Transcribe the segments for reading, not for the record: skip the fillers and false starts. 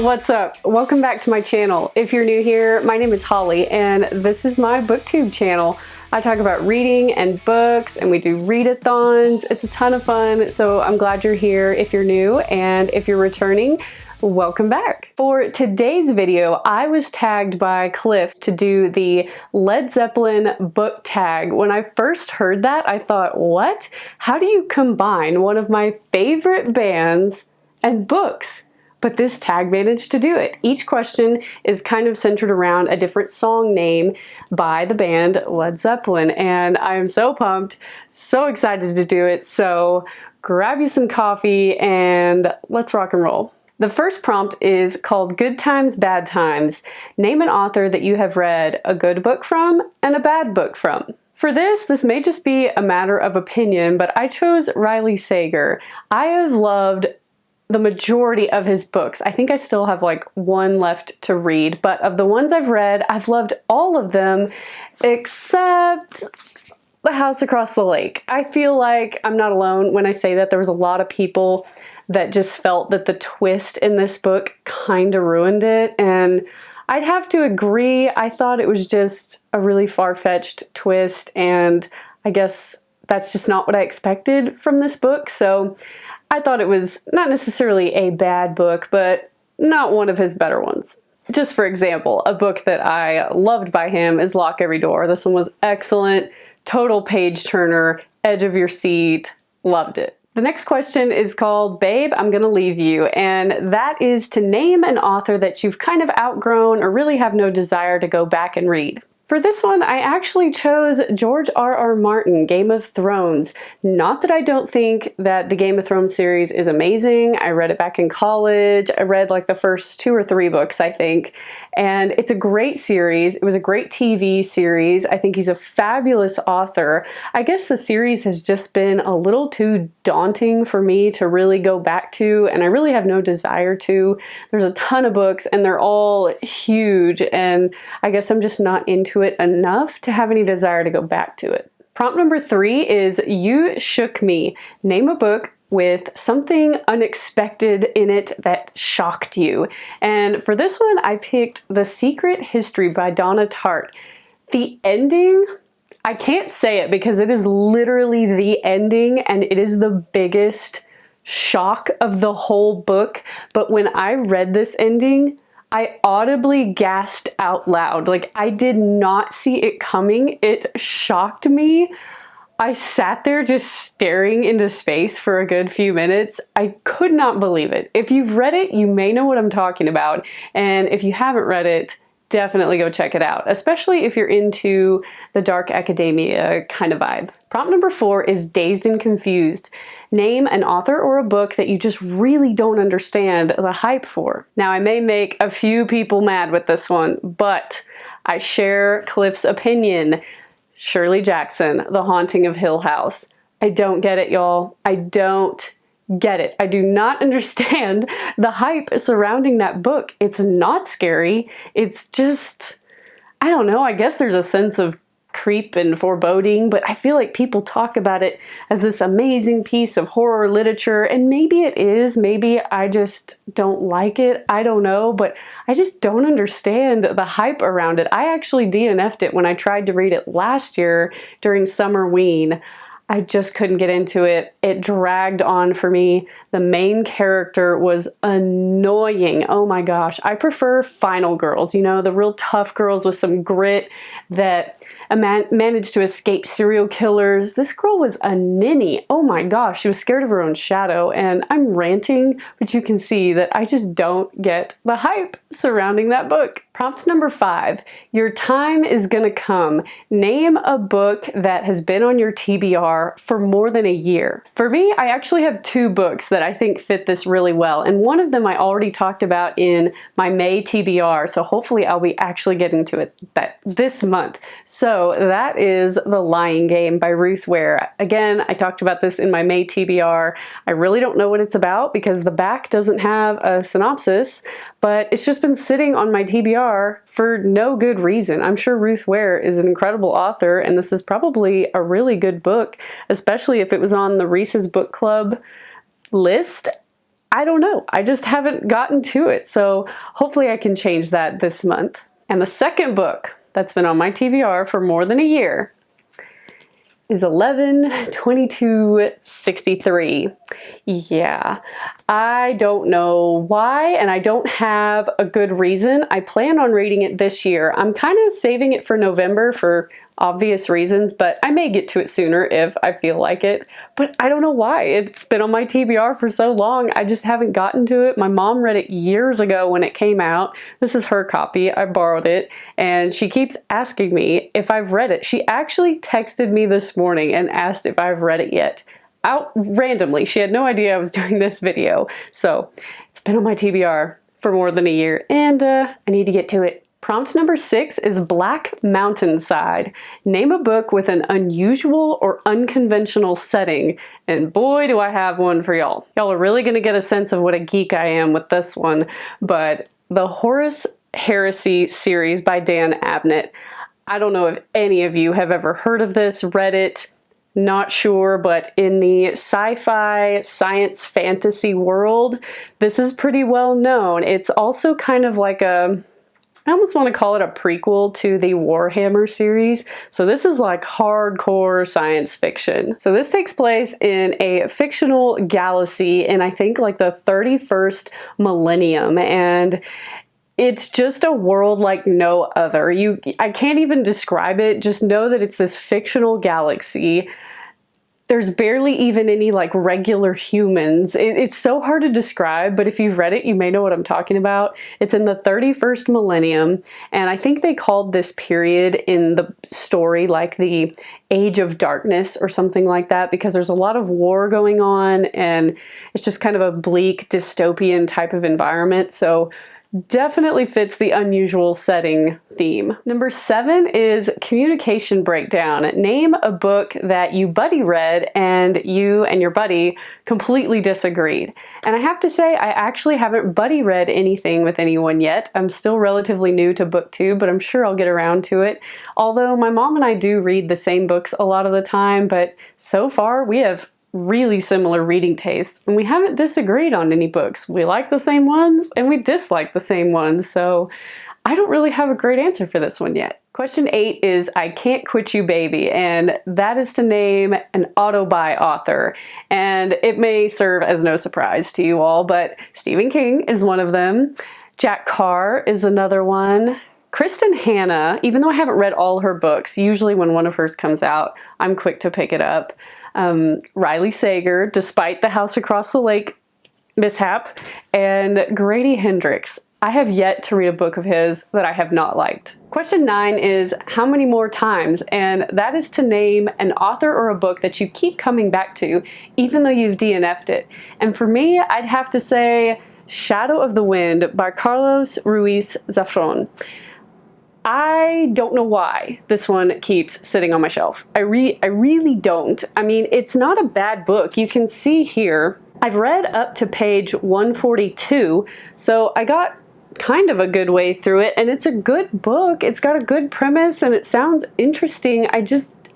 What's up? Welcome back to my channel. If you're new here, my name is Holly and this is my booktube channel. I talk about reading and books and we do readathons. It's a ton of fun, so I'm glad you're here if you're new, and if you're returning, welcome back. For today's video, I was tagged by Cliff to do the Led Zeppelin book tag. When I first heard that, I thought, what? How do you combine one of my favorite bands and books? But this tag managed to do it. Each question is kind of centered around a different song name by the band Led Zeppelin, and I am so pumped, so excited to do it. So grab you some coffee and let's rock and roll. The first prompt is called Good Times, Bad Times. Name an author that you have read a good book from and a bad book from. For this may just be a matter of opinion, but I chose Riley Sager. I have loved the majority of his books. I think I still have like one left to read, but of the ones I've read, I've loved all of them except The House Across the Lake. I feel like I'm not alone when I say that. There was a lot of people that just felt that the twist in this book kind of ruined it, and I'd have to agree. I thought it was just a really far-fetched twist, and I guess that's just not what I expected from this book, so I thought it was not necessarily a bad book, but not one of his better ones. Just for example, a book that I loved by him is Lock Every Door. This one was excellent, total page turner, edge of your seat, loved it. The next question is called Babe, I'm Gonna Leave You, and that is to name an author that you've kind of outgrown or really have no desire to go back and read. For this one, I actually chose George R.R. Martin, Game of Thrones. Not that I don't think that the Game of Thrones series is amazing. I read it back in college. I read like the first 2 or 3 books, I think. And it's a great series. It was a great TV series. I think he's a fabulous author. I guess the series has just been a little too daunting for me to really go back to, and I really have no desire to. There's a ton of books and they're all huge, and I guess I'm just not into it enough to have any desire to go back to it. Prompt number 3 is You Shook Me. Name a book with something unexpected in it that shocked you. And for this one, I picked The Secret History by Donna Tartt. The ending, I can't say it because it is literally the ending and it is the biggest shock of the whole book. But when I read this ending, I audibly gasped out loud. Like, I did not see it coming. It shocked me. I sat there just staring into space for a good few minutes. I could not believe it. If you've read it, you may know what I'm talking about. And if you haven't read it, definitely go check it out, especially if you're into the dark academia kind of vibe. Prompt number 4 is Dazed and Confused. Name an author or a book that you just really don't understand the hype for. Now, I may make a few people mad with this one, but I share Cliff's opinion. Shirley Jackson, The Haunting of Hill House. I don't get it, y'all. I don't get it. I do not understand the hype surrounding that book. It's not scary. It's just, I don't know, I guess there's a sense of creep and foreboding, but I feel like people talk about it as this amazing piece of horror literature, and maybe it is, maybe I just don't like it, I don't know, but I just don't understand the hype around it. I actually DNF'd it when I tried to read it last year during Summerween. I just couldn't get into it. It dragged on for me. The main character was annoying. Oh my gosh. I prefer final girls, you know, the real tough girls with some grit that managed to escape serial killers. This girl was a ninny. Oh my gosh, she was scared of her own shadow, and I'm ranting, but you can see that I just don't get the hype surrounding that book. Prompt number 5, Your Time Is Gonna Come. Name a book that has been on your TBR for more than a year. For me, I actually have 2 books that I think fit this really well, and one of them I already talked about in my May TBR, so hopefully I'll be actually getting to it this month. So that is The Lying Game by Ruth Ware. Again, I talked about this in my May TBR. I really don't know what it's about because the back doesn't have a synopsis, but it's just been sitting on my TBR for no good reason. I'm sure Ruth Ware is an incredible author, and this is probably a really good book, especially if it was on the Reese's Book Club list. I don't know. I just haven't gotten to it. So hopefully I can change that this month. And the second book that's been on my TBR for more than a year is 11/22/63. Yeah, I don't know why, and I don't have a good reason. I plan on reading it this year. I'm kind of saving it for November for obvious reasons, but I may get to it sooner if I feel like it. But I don't know why. It's been on my TBR for so long. I just haven't gotten to it. My mom read it years ago when it came out. This is her copy. I borrowed it, and she keeps asking me if I've read it. She actually texted me this morning and asked if I've read it yet. Out randomly. She had no idea I was doing this video. So it's been on my TBR for more than a year, and I need to get to it. Prompt number 6 is Black Mountainside. Name a book with an unusual or unconventional setting. And boy, do I have one for y'all. Y'all are really going to get a sense of what a geek I am with this one. But the Horus Heresy series by DNF'd. I don't know if any of you have ever heard of this, read it. Not sure, but in the sci-fi science fantasy world, this is pretty well known. It's also kind of like I almost want to call it a prequel to the Warhammer series. So this is like hardcore science fiction. So this takes place in a fictional galaxy in I think like the 31st millennium, and it's just a world like no other. I can't even describe it. Just know that it's this fictional galaxy. There's barely even any like regular humans. It's so hard to describe, but if you've read it, you may know what I'm talking about. It's in the 31st millennium, and I think they called this period in the story like the Age of Darkness or something like that, because there's a lot of war going on, and it's just kind of a bleak dystopian type of environment. So definitely fits the unusual setting theme. Number 7 is Communication Breakdown. Name a book that you buddy read and you and your buddy completely disagreed. And I have to say, I actually haven't buddy read anything with anyone yet. I'm still relatively new to booktube, but I'm sure I'll get around to it. Although my mom and I do read the same books a lot of the time, but so far we have really similar reading tastes, and we haven't disagreed on any books. We like the same ones and we dislike the same ones, so I don't really have a great answer for this one yet. Question 8 is I Can't Quit You Baby, and that is to name an auto-buy author. And it may serve as no surprise to you all, but Stephen King is one of them. Jack Carr is another one. Kristen Hanna, even though I haven't read all her books, usually when one of hers comes out, I'm quick to pick it up. Riley Sager, despite the House Across the Lake mishap, and Grady Hendrix. I have yet to read a book of his that I have not liked. Question 9 is how many more times, and that is to name an author or a book that you keep coming back to, even though you've DNF'd it. And for me, I'd have to say Shadow of the Wind by Carlos Ruiz Zafón. I don't know why this one keeps sitting on my shelf. I really don't. I mean, it's not a bad book. You can see here, I've read up to page 142, so I got kind of a good way through it, and it's a good book. It's got a good premise, and it sounds interesting.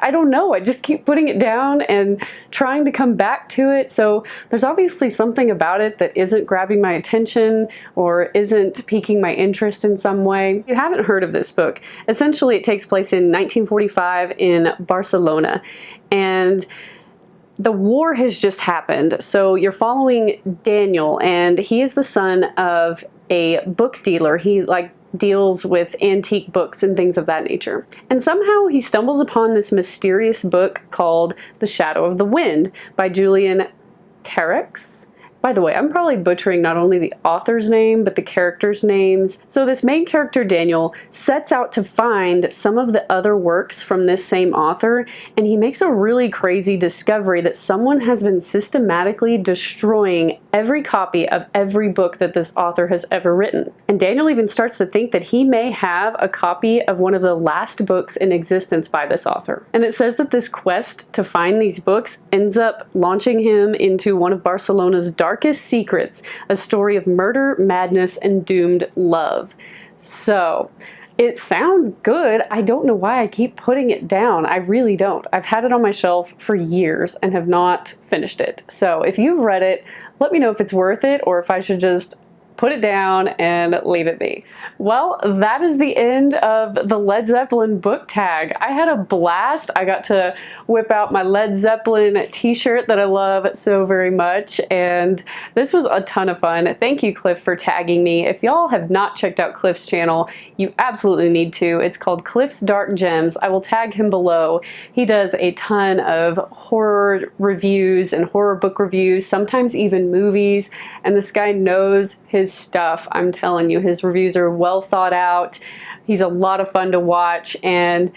I don't know. I just keep putting it down and trying to come back to it. So there's obviously something about it that isn't grabbing my attention or isn't piquing my interest in some way. If you haven't heard of this book, essentially it takes place in 1945 in Barcelona, and the war has just happened. So you're following Daniel, and he is the son of a book dealer. He deals with antique books and things of that nature. And somehow he stumbles upon this mysterious book called The Shadow of the Wind by Julian Carax. By the way, I'm probably butchering not only the author's name, but the characters' names. So this main character, Daniel, sets out to find some of the other works from this same author, and he makes a really crazy discovery that someone has been systematically destroying every copy of every book that this author has ever written. And Daniel even starts to think that he may have a copy of one of the last books in existence by this author. And it says that this quest to find these books ends up launching him into one of Barcelona's darkest secrets, a story of murder, madness, and doomed love. So, It sounds good. I don't know why I keep putting it down. I really don't. I've had it on my shelf for years and have not finished it. So if you've read it, let me know if it's worth it or if I should just put it down and leave it be. Well, that is the end of the Led Zeppelin book tag. I had a blast. I got to whip out my Led Zeppelin t-shirt that I love so very much, and this was a ton of fun. Thank you, Cliff, for tagging me. If y'all have not checked out Cliff's channel, you absolutely need to. It's called Cliff's Dark Gems. I will tag him below. He does a ton of horror reviews and horror book reviews, sometimes even movies, and this guy knows his stuff. I'm telling you, his reviews are well thought out. He's a lot of fun to watch, and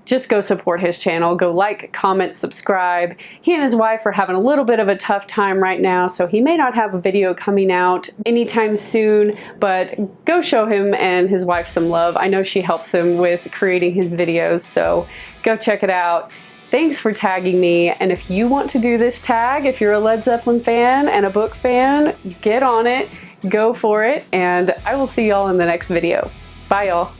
just go support his channel. Go like, comment, subscribe. He and his wife are having a little bit of a tough time right now, so he may not have a video coming out anytime soon, but go show him and his wife some love. I know she helps him with creating his videos, so go check it out. Thanks for tagging me, and if you want to do this tag, if you're a Led Zeppelin fan and a book fan, get on it. Go for it, and I will see y'all in the next video. Bye, y'all.